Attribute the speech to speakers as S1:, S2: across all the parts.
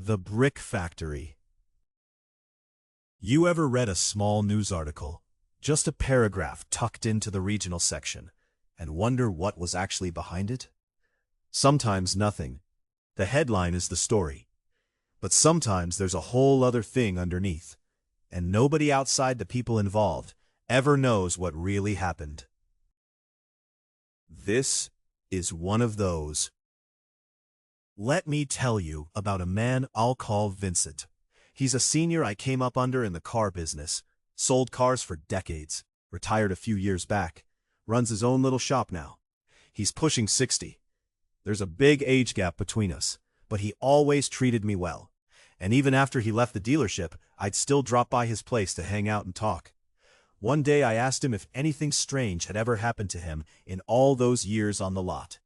S1: The Brick Factory. You ever read a small news article, just a paragraph tucked into the regional section, and wonder what was actually behind it? Sometimes nothing. The headline is the story. But sometimes there's a whole other thing underneath, and nobody outside the people involved ever knows what really happened. This is one of those. Let me tell you about a man I'll call Vincent. He's a senior I came up under in the car business, sold cars for decades, retired a few years back, runs his own little shop now. He's pushing 60. There's a big age gap between us, but he always treated me well. And even after he left the dealership, I'd still drop by his place to hang out and talk. One day I asked him if anything strange had ever happened to him in all those years on the lot.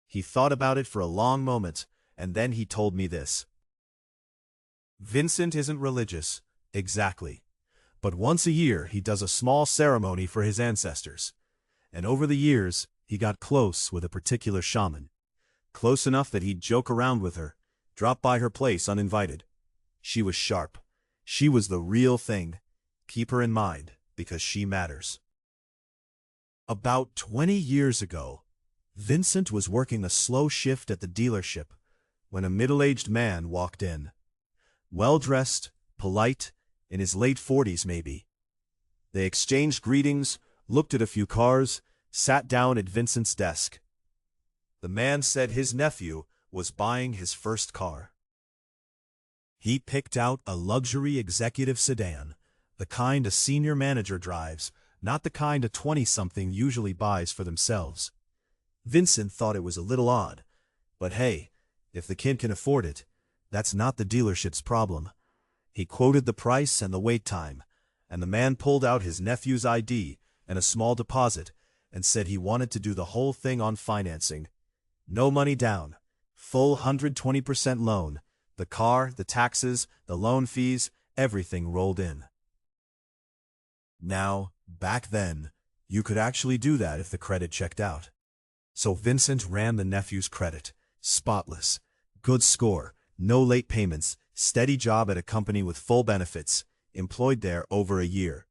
S1: He thought about it for a long moment, and then he told me this. Vincent isn't religious, exactly. But once a year he does a small ceremony for his ancestors. And over the years, he got close with a particular shaman. Close enough that he'd joke around with her, drop by her place uninvited. She was sharp. She was the real thing. Keep her in mind, because she matters. About 20 years ago, Vincent was working a slow shift at the dealership when a middle-aged man walked in. Well-dressed, polite, in his late 40s maybe. They exchanged greetings, looked at a few cars, sat down at Vincent's desk. The man said his nephew was buying his first car. He picked out a luxury executive sedan, the kind a senior manager drives, not the kind a 20-something usually buys for themselves. Vincent thought it was a little odd, but hey, if the kid can afford it, that's not the dealership's problem. He quoted the price and the wait time, and the man pulled out his nephew's ID and a small deposit and said he wanted to do the whole thing on financing. No money down, full 120% loan, the car, the taxes, the loan fees, everything rolled in. Now, back then, you could actually do that if the credit checked out. So Vincent ran the nephew's credit, spotless, good score, no late payments, steady job at a company with full benefits, employed there over a year.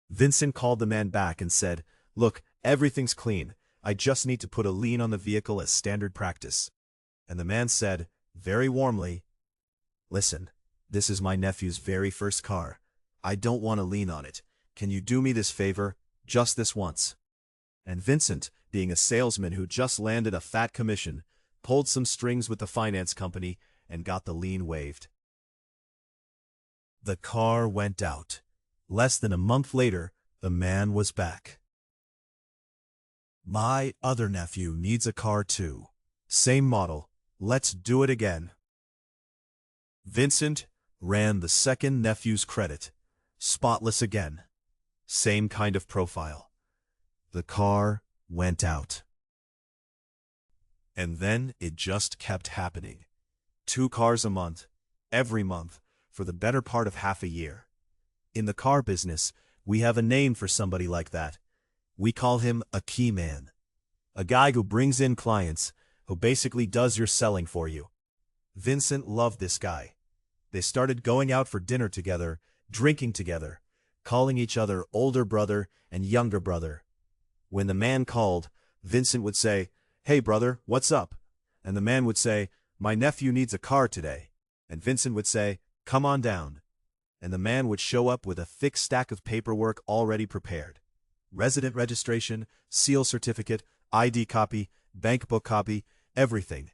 S1: Vincent called the man back and said, "Look, everything's clean. I just need to put a lien on the vehicle as standard practice." And the man said, very warmly, "Listen, this is my nephew's very first car. I don't want a lien on it. Can you do me this favor, just this once?" And Vincent, being a salesman who just landed a fat commission, pulled some strings with the finance company and got the lien waived. The car went out. Less than a month later, the man was back. "My other nephew needs a car too. Same model. Let's do it again." Vincent ran the second nephew's credit. Spotless again. Same kind of profile. The car went out. And then it just kept happening. 2 cars a month, every month, for the better part of half a year. In the car business, we have a name for somebody like that. We call him a key man. A guy who brings in clients, who basically does your selling for you. Vincent loved this guy. They started going out for dinner together, drinking together, calling each other older brother and younger brother. When the man called, Vincent would say, "Hey brother, what's up?" And the man would say, "My nephew needs a car today." And Vincent would say, "Come on down." And the man would show up with a thick stack of paperwork already prepared. Resident registration, seal certificate, ID copy, bank book copy, everything.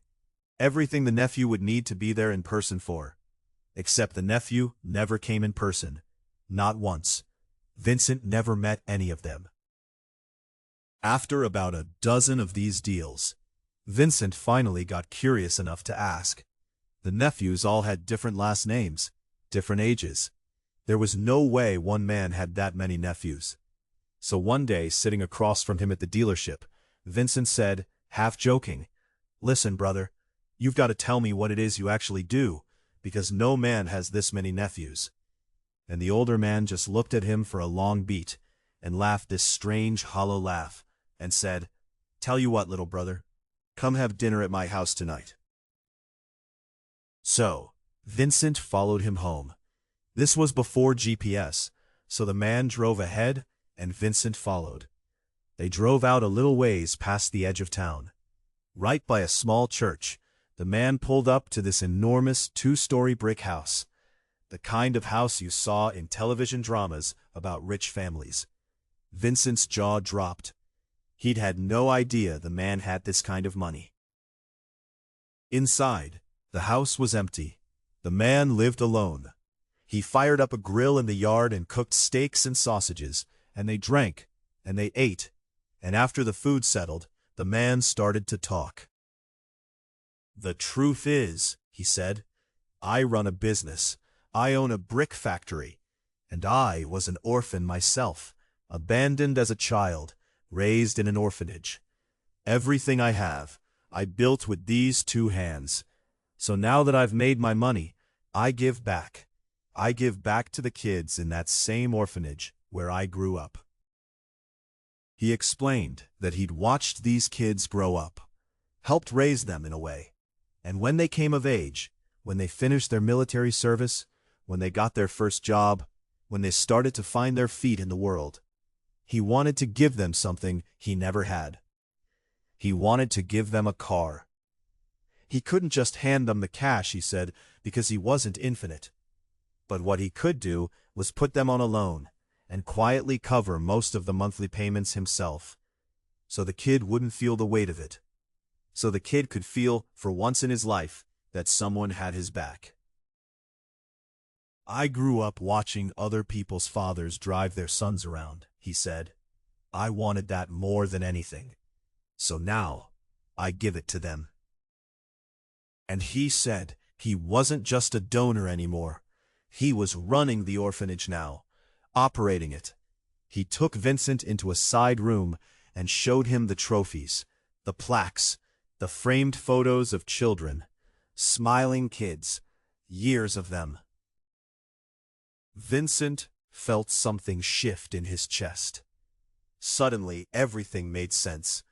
S1: Everything the nephew would need to be there in person for. Except the nephew never came in person. Not once. Vincent never met any of them. After about a dozen of these deals, Vincent finally got curious enough to ask. The nephews all had different last names, different ages. There was no way one man had that many nephews. So one day, sitting across from him at the dealership, Vincent said, half joking, "Listen, brother, you've got to tell me what it is you actually do, because no man has this many nephews." And the older man just looked at him for a long beat and laughed this strange, hollow laugh and said, "Tell you what, little brother, come have dinner at my house tonight." So, Vincent followed him home. This was before GPS, so the man drove ahead and Vincent followed. They drove out a little ways past the edge of town. Right by a small church, the man pulled up to this enormous two-story brick house, the kind of house you saw in television dramas about rich families. Vincent's jaw dropped. He'd had no idea the man had this kind of money. Inside, the house was empty. The man lived alone. He fired up a grill in the yard and cooked steaks and sausages, and they drank, and they ate, and after the food settled, the man started to talk. "The truth is," he said, "I run a business. I own a brick factory, and I was an orphan myself, abandoned as a child, raised in an orphanage. Everything I have, I built with these two hands. So now that I've made my money, I give back. I give back to the kids in that same orphanage where I grew up." He explained that he'd watched these kids grow up, helped raise them in a way, and when they came of age, when they finished their military service, when they got their first job, when they started to find their feet in the world, he wanted to give them something he never had. He wanted to give them a car. He couldn't just hand them the cash, he said, because he wasn't infinite. But what he could do was put them on a loan and quietly cover most of the monthly payments himself, so the kid wouldn't feel the weight of it. So the kid could feel, for once in his life, that someone had his back. "I grew up watching other people's fathers drive their sons around," he said. "I wanted that more than anything. So now, I give it to them." And he said he wasn't just a donor anymore. He was running the orphanage now, operating it. He took Vincent into a side room and showed him the trophies, the plaques, the framed photos of children, smiling kids, years of them. Vincent felt something shift in his chest. Suddenly, everything made sense.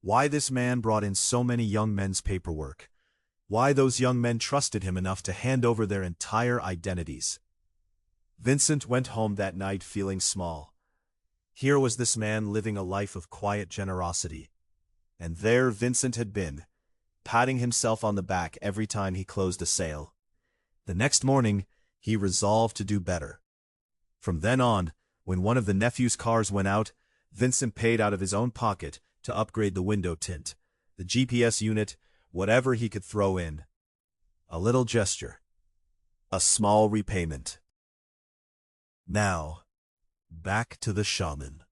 S1: Why this man brought in so many young men's paperwork. Why those young men trusted him enough to hand over their entire identities. Vincent went home that night feeling small. Here was this man living a life of quiet generosity. And there Vincent had been, patting himself on the back every time he closed a sale. The next morning, he resolved to do better. From then on, when one of the Nephews' cars went out, Vincent paid out of his own pocket to upgrade the window tint, the GPS unit, whatever he could throw in. A little gesture. A small repayment. Now, back to the shaman.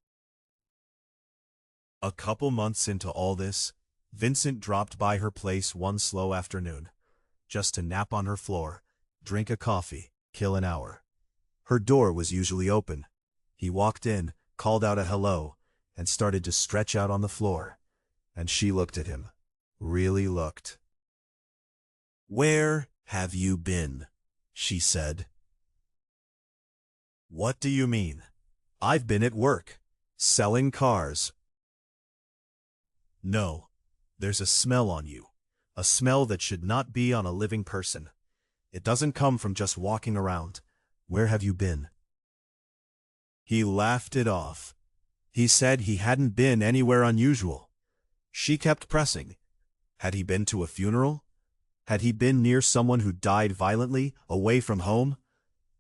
S1: A couple months into all this, Vincent dropped by her place one slow afternoon, just to nap on her floor, drink a coffee, kill an hour. Her door was usually open. He walked in, called out a hello, and started to stretch out on the floor. And she looked at him. Really looked. "Where have you been?" she said. "What do you mean?" "I've been at work, selling cars." "No, there's a smell on you, a smell that should not be on a living person. It doesn't come from just walking around. Where have you been?" He laughed it off. He said he hadn't been anywhere unusual. She kept pressing. Had he been to a funeral? Had he been near someone who died violently, away from home?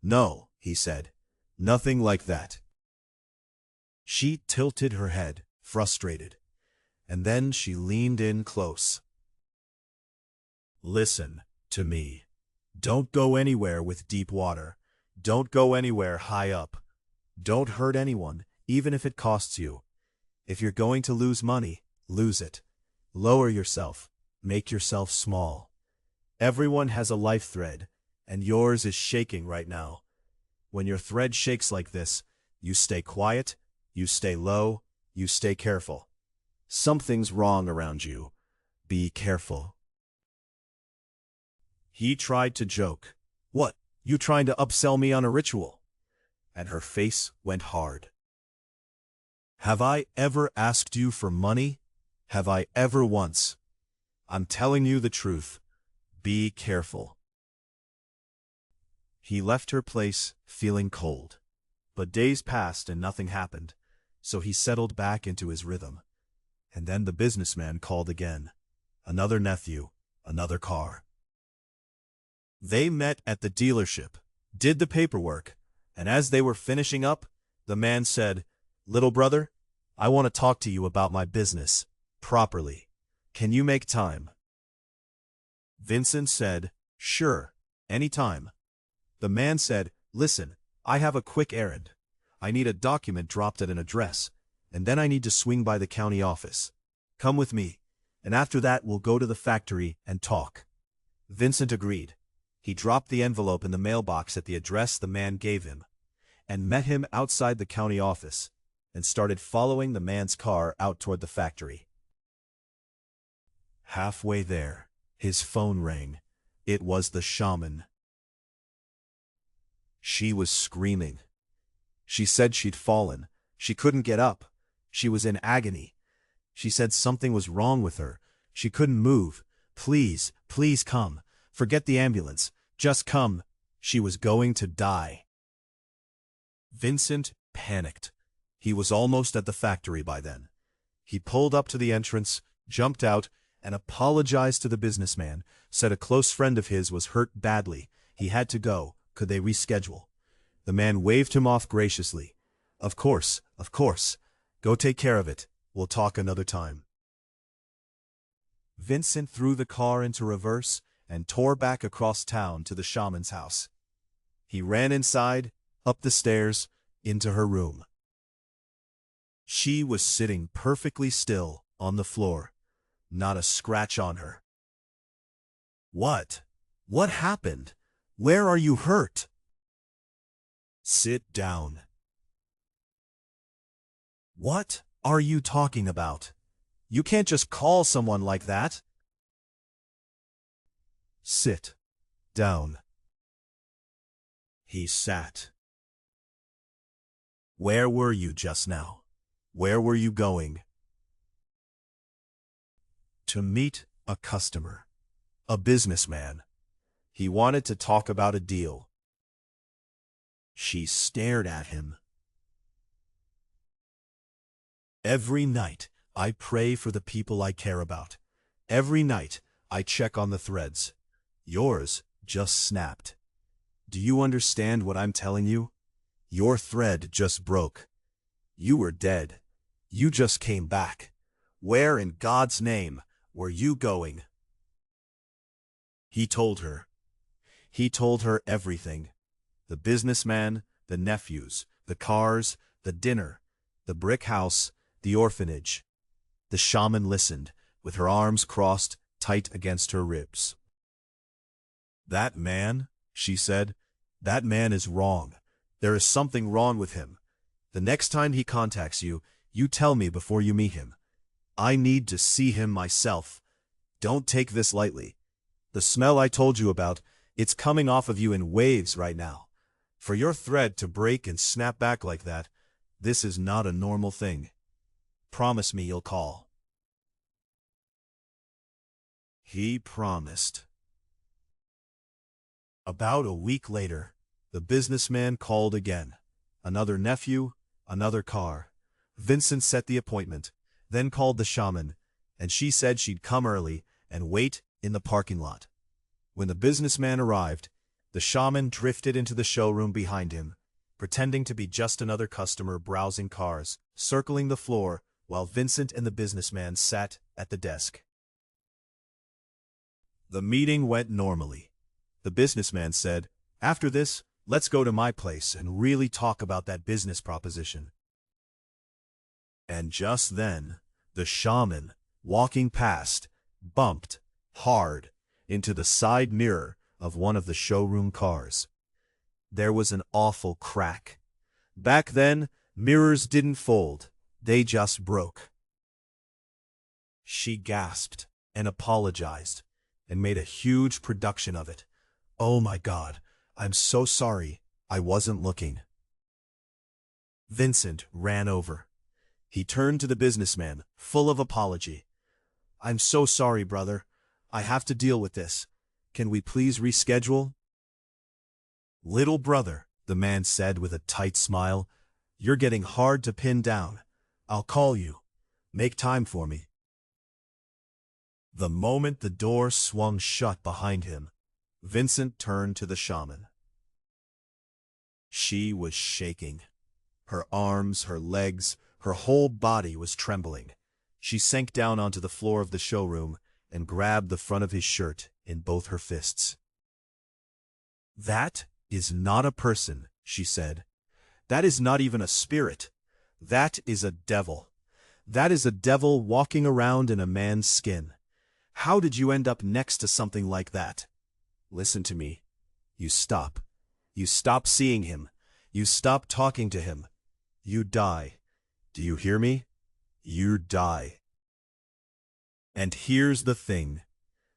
S1: "No," he said. "Nothing like that." She tilted her head, frustrated, and then she leaned in close. "Listen to me. Don't go anywhere with deep water. Don't go anywhere high up. Don't hurt anyone, even if it costs you. If you're going to lose money, lose it. Lower yourself. Make yourself small. Everyone has a life thread, and yours is shaking right now. When your thread shakes like this, you stay quiet, you stay low, you stay careful. Something's wrong around you. Be careful." He tried to joke. "What, you trying to upsell me on a ritual?" And her face went hard. "Have I ever asked you for money? Have I ever once? I'm telling you the truth. Be careful." He left her place, feeling cold. But days passed and nothing happened, so he settled back into his rhythm. And then the businessman called again. Another nephew, another car. They met at the dealership, did the paperwork, and as they were finishing up, the man said, "Little brother, I want to talk to you about my business, properly. Can you make time?" Vincent said, "Sure, anytime." The man said, "Listen, I have a quick errand. I need a document dropped at an address, and then I need to swing by the county office. Come with me, and after that we'll go to the factory and talk." Vincent agreed. He dropped the envelope in the mailbox at the address the man gave him, and met him outside the county office, and started following the man's car out toward the factory. Halfway there, his phone rang. It was the shaman. She was screaming. She said she'd fallen. She couldn't get up. She was in agony. She said something was wrong with her. She couldn't move. "Please, please come. Forget the ambulance. Just come." She was going to die. Vincent panicked. He was almost at the factory by then. He pulled up to the entrance, jumped out, and apologized to the businessman, said a close friend of his was hurt badly. He had to go. Could they reschedule? The man waved him off graciously. Of course. Go take care of it. We'll talk another time." Vincent threw the car into reverse and tore back across town to the shaman's house. He ran inside, up the stairs, into her room. She was sitting perfectly still on the floor, not a scratch on her. "What? What happened? Where are you hurt?" "Sit down." "What are you talking about? You can't just call someone like that." "Sit down." He sat. "Where were you just now? Where were you going?" "To meet a customer, a businessman. He wanted to talk about a deal." She stared at him. "Every night, I pray for the people I care about. Every night, I check on the threads. Yours just snapped. Do you understand what I'm telling you? Your thread just broke. You were dead. You just came back. Where in God's name were you going?" He told her. He told her everything. The businessman, the nephews, the cars, the dinner, the brick house, the orphanage. The shaman listened, with her arms crossed tight against her ribs. "That man," she said, "that man is wrong. There is something wrong with him. The next time he contacts you, you tell me before you meet him. I need to see him myself. Don't take this lightly. The smell I told you about, it's coming off of you in waves right now. For your thread to break and snap back like that, this is not a normal thing. Promise me you'll call." He promised. About a week later, the businessman called again. Another nephew, another car. Vincent set the appointment, then called the shaman, and she said she'd come early and wait in the parking lot. When the businessman arrived, the shaman drifted into the showroom behind him, pretending to be just another customer browsing cars, circling the floor while Vincent and the businessman sat at the desk. The meeting went normally. The businessman said, "After this, let's go to my place and really talk about that business proposition." And just then, the shaman, walking past, bumped hard into the side mirror of one of the showroom cars. There was an awful crack. Back then, mirrors didn't fold, they just broke. She gasped and apologized and made a huge production of it. "Oh my God, I'm so sorry, I wasn't looking." Vincent ran over. He turned to the businessman, full of apology. "I'm so sorry, brother. I have to deal with this. Can we please reschedule?" Little brother, the man said with a tight smile, you're getting hard to pin down. I'll call you. Make time for me. The moment the door swung shut behind him, Vincent turned to the shaman. She was shaking. Her arms, her legs, her whole body was trembling. She sank down onto the floor of the showroom and grabbed the front of his shirt in both her fists. That is not a person, she said. That is not even a spirit. That is a devil. That is a devil walking around in a man's skin. How did you end up next to something like that? Listen to me. You stop. You stop seeing him. You stop talking to him. You die. Do you hear me? You die. And here's the thing.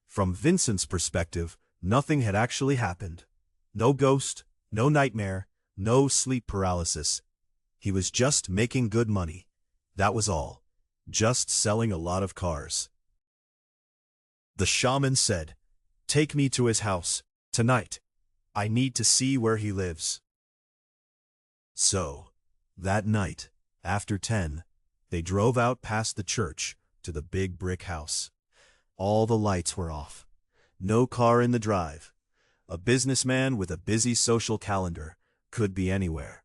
S1: From Vincent's perspective, nothing had actually happened. No ghost, no nightmare, no sleep paralysis. He was just making good money. That was all. Just selling a lot of cars. The shaman said, "Take me to his house, tonight. I need to see where he lives." So, that night, after 10, they drove out past the church to the big brick house. All the lights were off. No car in the drive. A businessman with a busy social calendar could be anywhere.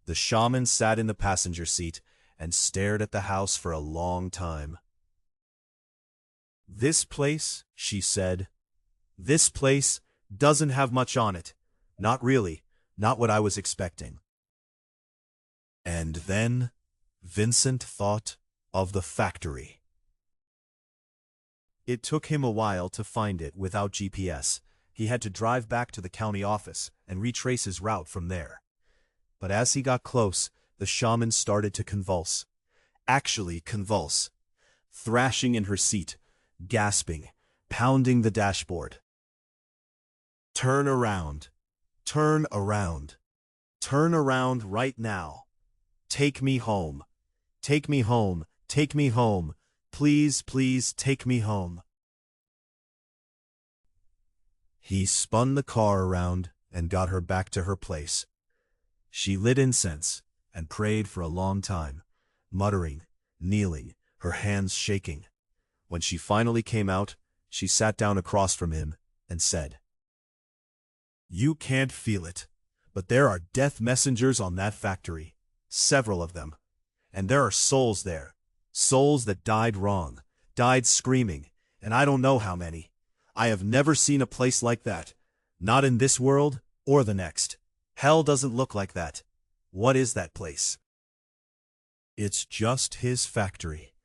S1: The shaman sat in the passenger seat and stared at the house for a long time. "This place," she said, "this place doesn't have much on it. Not really, not what I was expecting." And then Vincent thought of the factory. It took him a while to find it without GPS. He had to drive back to the county office and retrace his route from there. But as he got close, the shaman started to convulse. Actually convulse. Thrashing in her seat, gasping, pounding the dashboard. "Turn around. Turn around. Turn around right now. Take me home. Take me home. Take me home. Please, please take me home." He spun the car around and got her back to her place. She lit incense and prayed for a long time, muttering, kneeling, her hands shaking. When she finally came out, she sat down across from him and said, "You can't feel it, but there are death messengers on that factory, several of them. And there are souls there, souls that died wrong, died screaming, and I don't know how many. I have never seen a place like that, not in this world or the next. Hell doesn't look like that. What is that place?" "It's just his factory.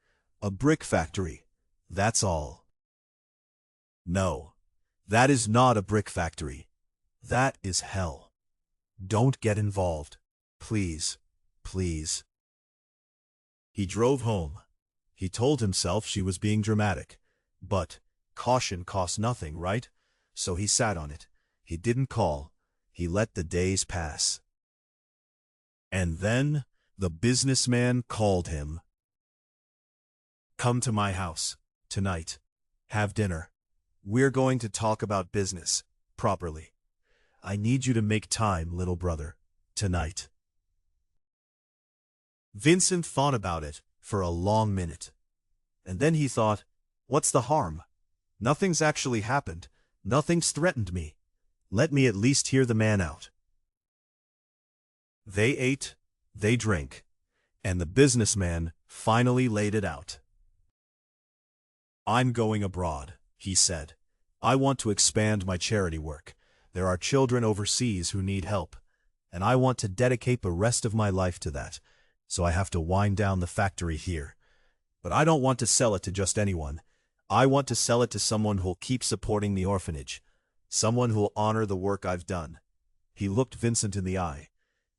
S1: A brick factory. That's all." "No, that is not a brick factory. That is hell. Don't get involved. Please, please." He drove home. He told himself she was being dramatic. But caution costs nothing, right? So he sat on it. He didn't call. He let the days pass. And then the businessman called him. "Come to my house, tonight. Have dinner. We're going to talk about business, properly. I need you to make time, little brother, tonight." Vincent thought about it for a long minute. And then he thought, what's the harm? Nothing's actually happened. Nothing's threatened me. Let me at least hear the man out. They ate, they drank, and the businessman finally laid it out. "I'm going abroad," he said. "I want to expand my charity work. There are children overseas who need help, and I want to dedicate the rest of my life to that, so I have to wind down the factory here. But I don't want to sell it to just anyone. I want to sell it to someone who'll keep supporting the orphanage, someone who'll honor the work I've done." He looked Vincent in the eye.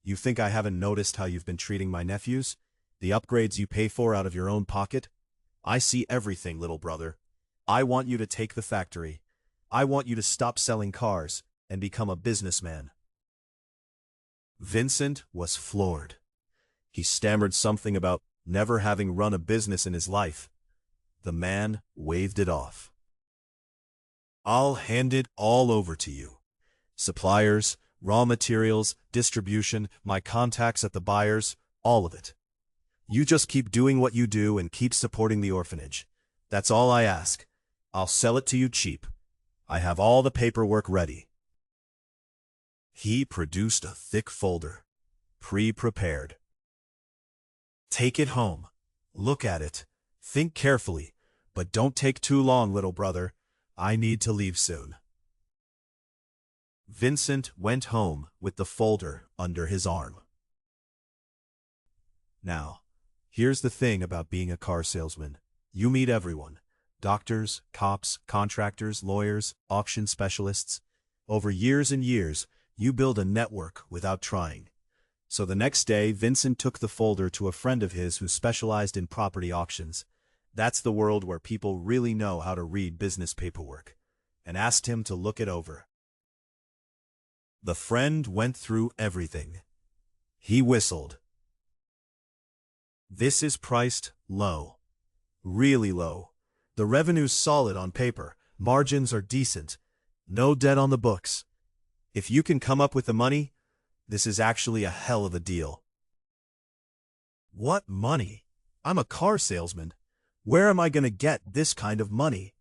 S1: "You think I haven't noticed how you've been treating my nephews? The upgrades you pay for out of your own pocket? I see everything, little brother. I want you to take the factory. I want you to stop selling cars and become a businessman." Vincent was floored. He stammered something about never having run a business in his life. The man waved it off. "I'll hand it all over to you. Suppliers, Raw materials, distribution, my contacts at the buyers, all of it. You just keep doing what you do and keep supporting the orphanage. That's all I ask. I'll sell it to you cheap. I have all the paperwork ready. He produced a thick folder, pre-prepared. Take it home. Look at it. Think carefully, but don't take too long, little brother. I need to leave soon. Vincent went home with the folder under his arm. Now, here's the thing about being a car salesman. You meet everyone. Doctors, cops, contractors, lawyers, auction specialists. Over years and years, you build a network without trying. So the next day, Vincent took the folder to a friend of his who specialized in property auctions. That's the world where people really know how to read business paperwork, and asked him to look it over. The friend went through everything. He whistled. This is priced low. Really low. The revenue's solid on paper. Margins are decent. No debt on the books. If you can come up with the money, this is actually a hell of a deal. What money? I'm a car salesman. Where am I going to get this kind of money?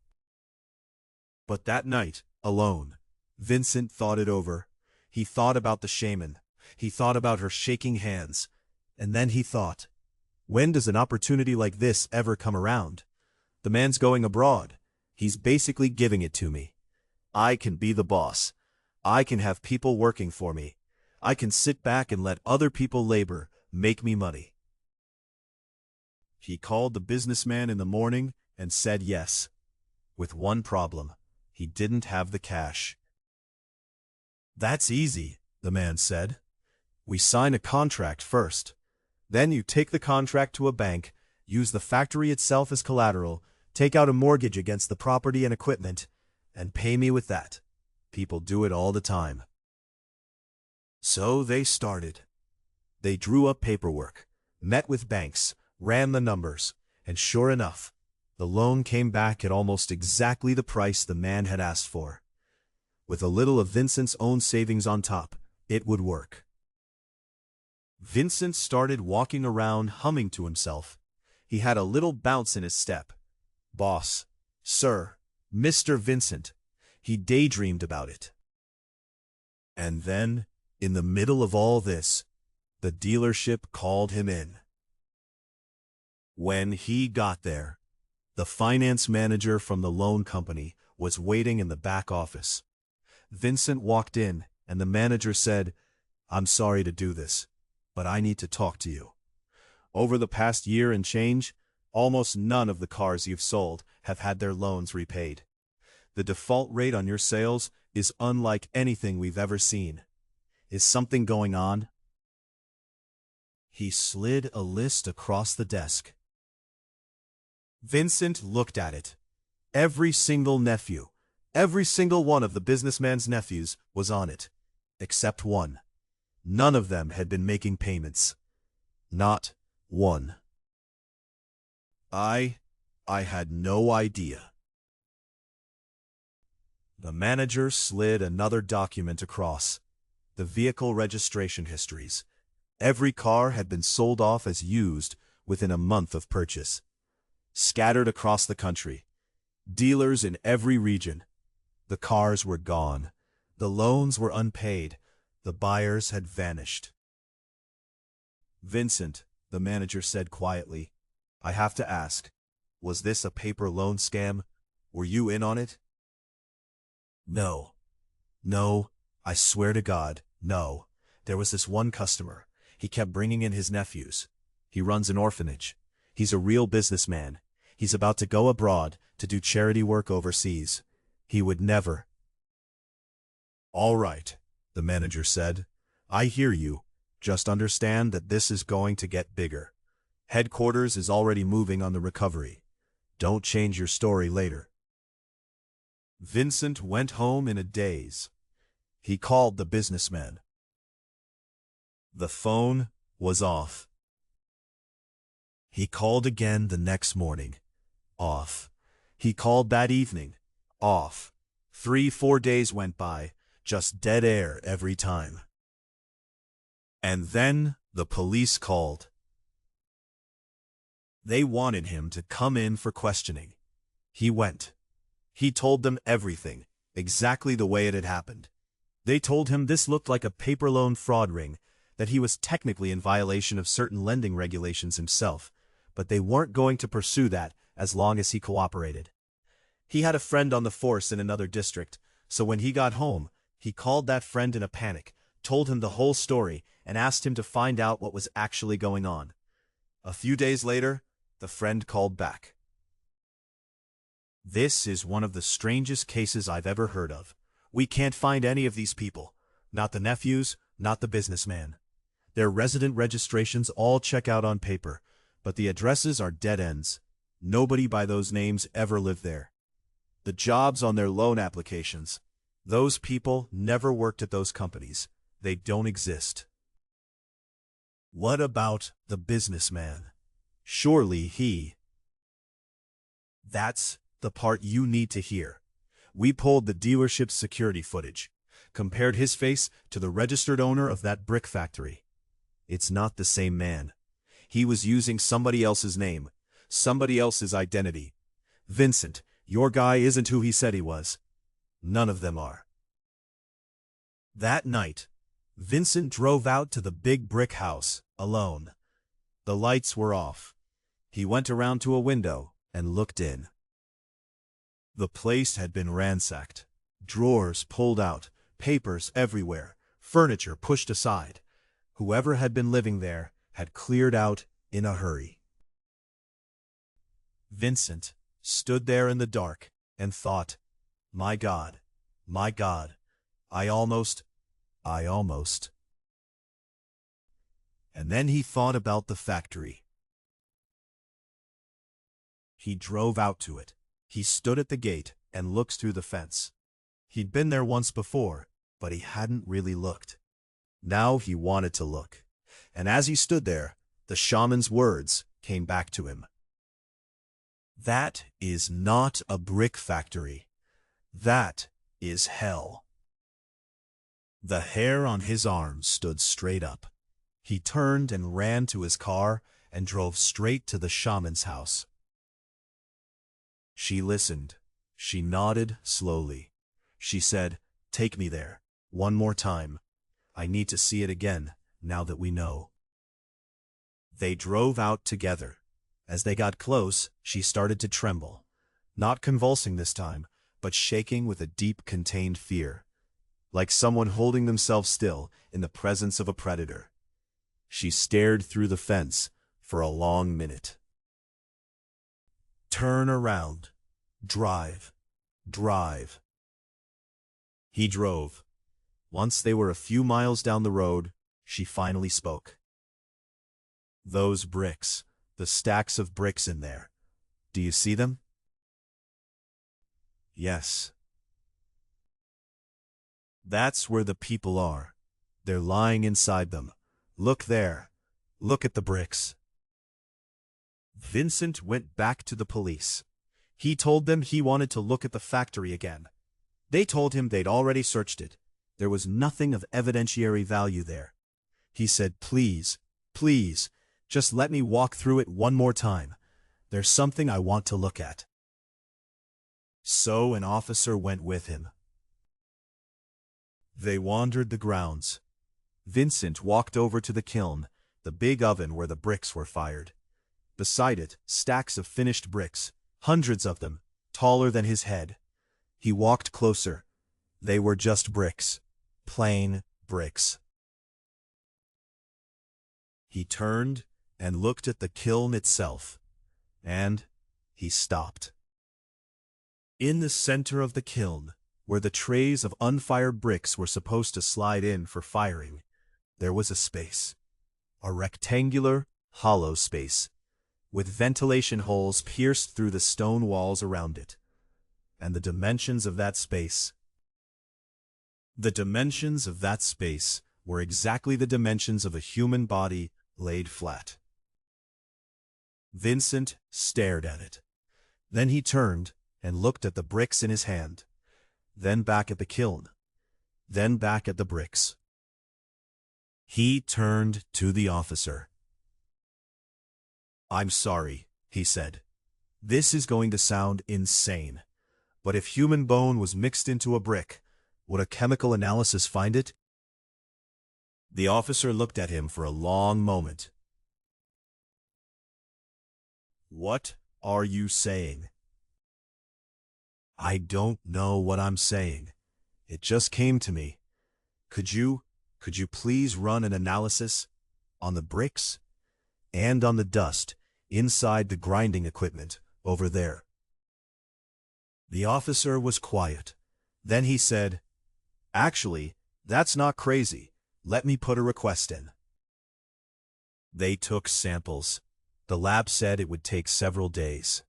S1: But that night, alone, Vincent thought it over. He thought about the shaman. He thought about her shaking hands. And then he thought, when does an opportunity like this ever come around? The man's going abroad. He's basically giving it to me. I can be the boss. I can have people working for me. I can sit back and let other people labor, make me money. He called the businessman in the morning and said yes. With one problem. He didn't have the cash. That's easy, the man said. We sign a contract first. Then you take the contract to a bank, use the factory itself as collateral, take out a mortgage against the property and equipment, and pay me with that. People do it all the time. So they started. They drew up paperwork, met with banks, ran the numbers, and sure enough, the loan came back at almost exactly the price the man had asked for. With a little of Vincent's own savings on top, it would work. Vincent started walking around humming to himself. He had a little bounce in his step. Boss, sir, Mr. Vincent. He daydreamed about it. And then, in the middle of all this, the dealership called him in. When he got there, the finance manager from the loan company was waiting in the back office. Vincent walked in, and the manager said, I'm sorry to do this, but I need to talk to you. Over the past year and change, almost none of the cars you've sold have had their loans repaid. The default rate on your sales is unlike anything we've ever seen. Is something going on? He slid a list across the desk. Vincent looked at it. Every single nephew, every single one of the businessman's nephews was on it, except one. None of them had been making payments. Not one. I had no idea. The manager slid another document across. The vehicle registration histories. Every car had been sold off as used within a month of purchase. Scattered across the country. Dealers in every region. The cars were gone. The loans were unpaid. The buyers had vanished. Vincent, the manager said quietly, I have to ask, was this a paper loan scam? Were you in on it? No. No, I swear to God, no. There was this one customer. He kept bringing in his nephews. He runs an orphanage. He's a real businessman. He's about to go abroad to do charity work overseas. He would never. All right, the manager said. I hear you. Just understand that this is going to get bigger. Headquarters is already moving on the recovery. Don't change your story later. Vincent went home in a daze. He called the businessman. The phone was off. He called again the next morning. Off. He called that evening. Off. 3-4 days went by. just dead air every time. And then the police called. They wanted him to come in for questioning. He went. He told them everything, exactly the way it had happened. They told him this looked like a paper loan fraud ring, that he was technically in violation of certain lending regulations himself, but they weren't going to pursue that as long as he cooperated. He had a friend on the force in another district, so when he got home, he called that friend in a panic, told him the whole story, and asked him to find out what was actually going on. A few days later, the friend called back. This is one of the strangest cases I've ever heard of. We can't find any of these people. Not the nephews, not the businessman. Their resident registrations all check out on paper, but the addresses are dead ends. Nobody by those names ever lived there. The jobs on their loan applications, those people never worked at those companies. They don't exist. What about the businessman? Surely he... That's the part you need to hear. We pulled the dealership's security footage, compared his face to the registered owner of that brick factory. It's not the same man. He was using somebody else's name, somebody else's identity. Vincent, your guy isn't who he said he was. None of them are. That night, Vincent drove out to the big brick house, alone. The lights were off. He went around to a window and looked in. The place had been ransacked. Drawers pulled out, papers everywhere, furniture pushed aside. Whoever had been living there had cleared out in a hurry. Vincent stood there in the dark and thought, my God, I almost. And then he thought about the factory. He drove out to it. He stood at the gate and looked through the fence. He'd been there once before, but he hadn't really looked. Now he wanted to look. And as he stood there, the shaman's words came back to him. That is not a brick factory. That is hell. The hair on his arms stood straight up. He turned and ran to his car and drove straight to the shaman's house. She listened. She nodded slowly. She said, "Take me there, one more time. I need to see it again, now that we know." They drove out together. As they got close, she started to tremble. Not convulsing this time, but shaking with a deep contained fear. Like someone holding themselves still in the presence of a predator. She stared through the fence for a long minute. Turn around. Drive. Drive. He drove. Once they were a few miles down the road, she finally spoke. Those bricks, the stacks of bricks in there. Do you see them? Yes. That's where the people are. They're lying inside them. Look there. Look at the bricks. Vincent went back to the police. He told them he wanted to look at the factory again. They told him they'd already searched it. There was nothing of evidentiary value there. He said, "Please, please, just let me walk through it one more time. There's something I want to look at." So an officer went with him. They wandered the grounds. Vincent walked over to the kiln, the big oven where the bricks were fired. Beside it, stacks of finished bricks, hundreds of them, taller than his head. He walked closer. They were just bricks. Plain bricks. He turned and looked at the kiln itself. And he stopped. In the center of the kiln, where the trays of unfired bricks were supposed to slide in for firing, there was a space. A rectangular, hollow space, with ventilation holes pierced through the stone walls around it. And the dimensions of that space were exactly the dimensions of a human body laid flat. Vincent stared at it. Then he turned and looked at the bricks in his hand, then back at the kiln. then back at the bricks. He turned to the officer. "I'm sorry," he said. "This is going to sound insane, but if human bone was mixed into a brick, would a chemical analysis find it?" The officer looked at him for a long moment. "What are you saying?" "I don't know what I'm saying. It just came to me. Could you please run an analysis on the bricks and on the dust inside the grinding equipment over there?" The officer was quiet. Then he said, "Actually, that's not crazy. Let me put a request in." They took samples. The lab said it would take several days.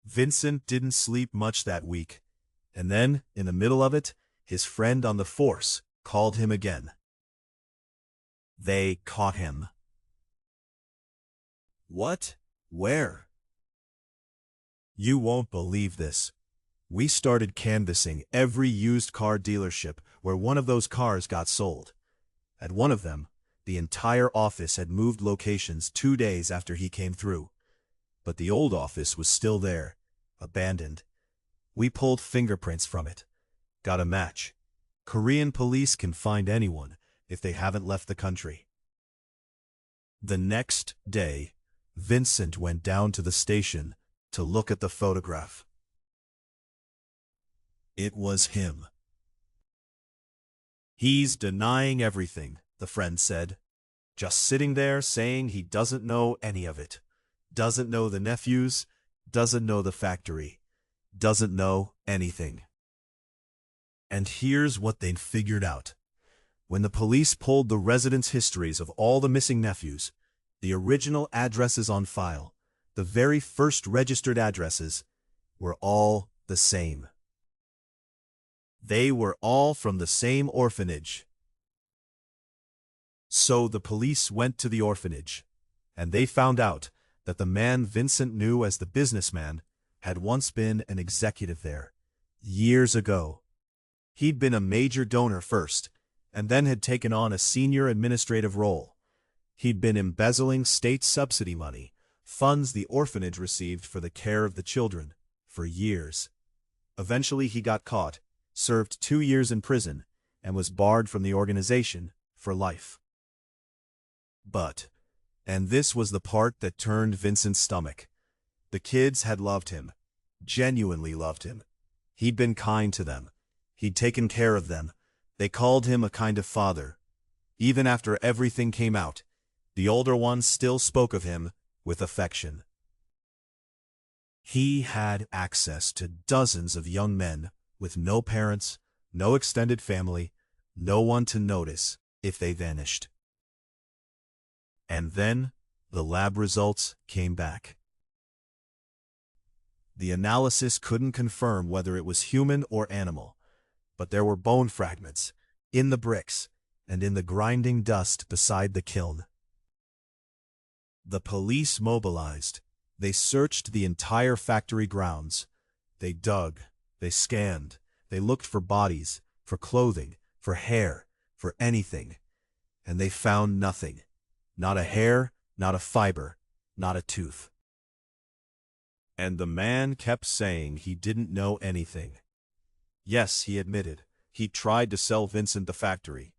S1: Vincent didn't sleep much that week, and then, in the middle of it, his friend on the force called him again. They caught him. "What? Where?" "You won't believe this. We started canvassing every used car dealership where one of those cars got sold. At one of them, the entire office had moved locations 2 days after he came through. But the old office was still there, abandoned. We pulled fingerprints from it. Got a match. Korean police can find anyone if they haven't left the country." The next day, Vincent went down to the station to look at the photograph. It was him. "He's denying everything," the friend said. "Just sitting there saying he doesn't know any of it. Doesn't know the Nephews, doesn't know the factory, doesn't know anything." And here's what they'd figured out. When the police pulled the residence histories of all the missing Nephews, the original addresses on file, the very first registered addresses, were all the same. They were all from the same orphanage. So the police went to the orphanage, and they found out that the man Vincent knew as the businessman had once been an executive there, years ago. He'd been a major donor first, and then had taken on a senior administrative role. He'd been embezzling state subsidy money, funds the orphanage received for the care of the children, for years. Eventually he got caught, served 2 years in prison, and was barred from the organization for life. But, and this was the part that turned Vincent's stomach, the kids had loved him, genuinely loved him. He'd been kind to them. He'd taken care of them. They called him a kind of father. Even after everything came out, the older ones still spoke of him with affection. He had access to dozens of young men with no parents, no extended family, no one to notice if they vanished. And then the lab results came back. The analysis couldn't confirm whether it was human or animal, but there were bone fragments in the bricks and in the grinding dust beside the kiln. The police mobilized. They searched the entire factory grounds. They dug, they scanned, they looked for bodies, for clothing, for hair, for anything. And they found nothing. Not a hair, not a fiber, not a tooth. And the man kept saying he didn't know anything. Yes, he admitted, he tried to sell Vincent the factory.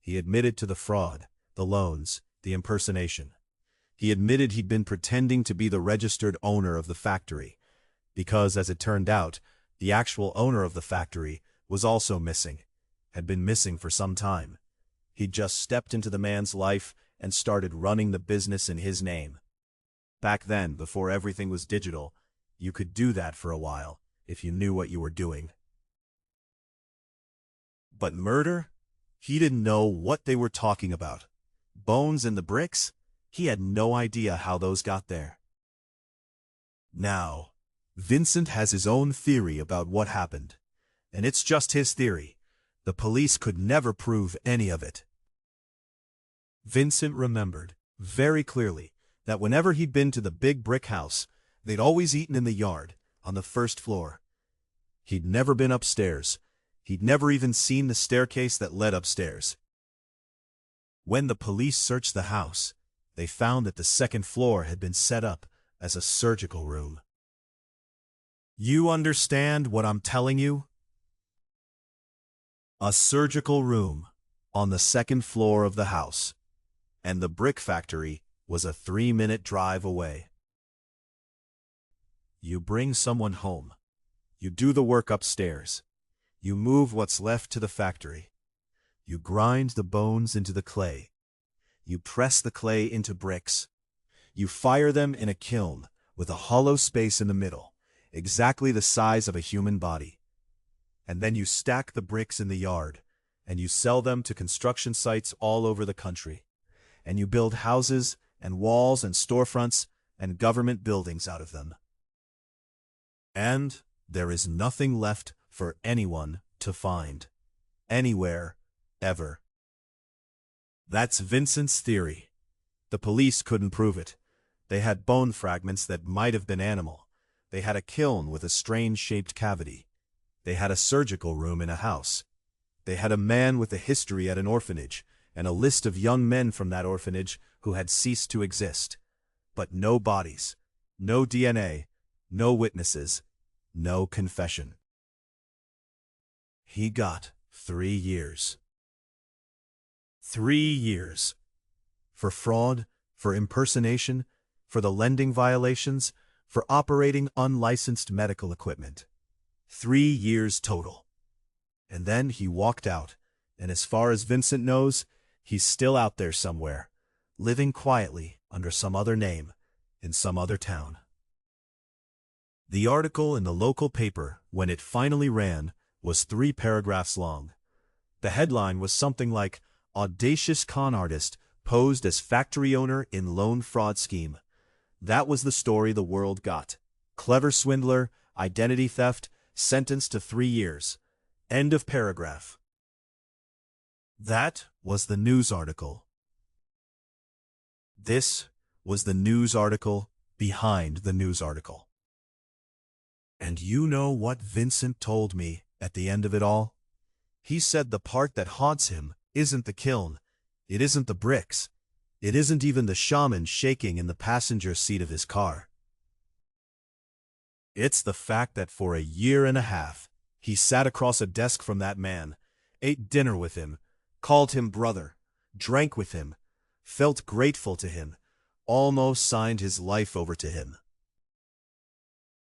S1: He admitted to the fraud, the loans, the impersonation. He admitted he'd been pretending to be the registered owner of the factory, because, as it turned out, the actual owner of the factory was also missing, had been missing for some time. He'd just stepped into the man's life and started running the business in his name. Back then, before everything was digital, you could do that for a while, if you knew what you were doing. But murder? He didn't know what they were talking about. Bones in the bricks? He had no idea how those got there. Now, Vincent has his own theory about what happened. And it's just his theory. The police could never prove any of it. Vincent remembered, very clearly, that whenever he'd been to the big brick house, they'd always eaten in the yard, on the first floor. He'd never been upstairs, He'd never even seen the staircase that led upstairs. When the police searched the house, they found that the second floor had been set up as a surgical room. You understand what I'm telling you? A surgical room on the second floor of the house, and the brick factory was a 3-minute drive away. You bring someone home. You do the work upstairs. You move what's left to the factory. You grind the bones into the clay. You press the clay into bricks. You fire them in a kiln with a hollow space in the middle, exactly the size of a human body. And then you stack the bricks in the yard, and you sell them to construction sites all over the country. And you build houses and walls and storefronts and government buildings out of them. And there is nothing left for anyone to find, anywhere, ever. That's Vincent's theory. The police couldn't prove it. They had bone fragments that might have been animal. They had a kiln with a strange-shaped cavity. They had a surgical room in a house. They had a man with a history at an orphanage, and a list of young men from that orphanage who had ceased to exist. But no bodies, no DNA, no witnesses, no confession. He got 3 years. 3 years. For fraud, for impersonation, for the lending violations, for operating unlicensed medical equipment. 3 years total. And then he walked out, and as far as Vincent knows, he's still out there somewhere, living quietly under some other name, in some other town. The article in the local paper, when it finally ran, was 3 paragraphs long. The headline was something like, "Audacious con artist posed as factory owner in loan fraud scheme." That was the story the world got. Clever swindler, identity theft, sentenced to 3 years. End of paragraph. That was the news article. This was the news article behind the news article. And you know what Vincent told me at the end of it all? He said the part that haunts him isn't the kiln, it isn't the bricks, it isn't even the shaman shaking in the passenger seat of his car. It's the fact that for 1.5 years, he sat across a desk from that man, ate dinner with him, called him brother, drank with him, felt grateful to him, almost signed his life over to him.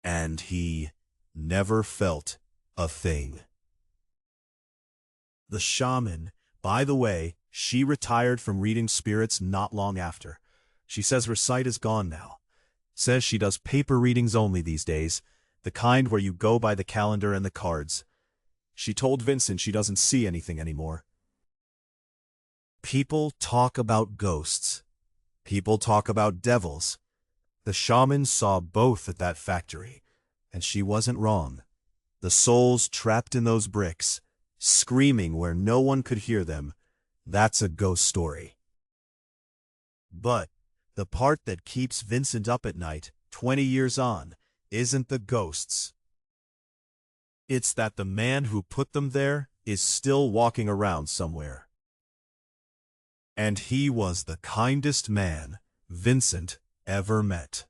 S1: And he never felt a thing. The shaman, by the way, she retired from reading spirits not long after. She says her sight is gone now. Says she does paper readings only these days, the kind where you go by the calendar and the cards. She told Vincent she doesn't see anything anymore. People talk about ghosts. People talk about devils. The shaman saw both at that factory, and she wasn't wrong. The souls trapped in those bricks, screaming where no one could hear them, that's a ghost story. But the part that keeps Vincent up at night, 20 years on, isn't the ghosts. It's that the man who put them there is still walking around somewhere. And he was the kindest man Vincent ever met.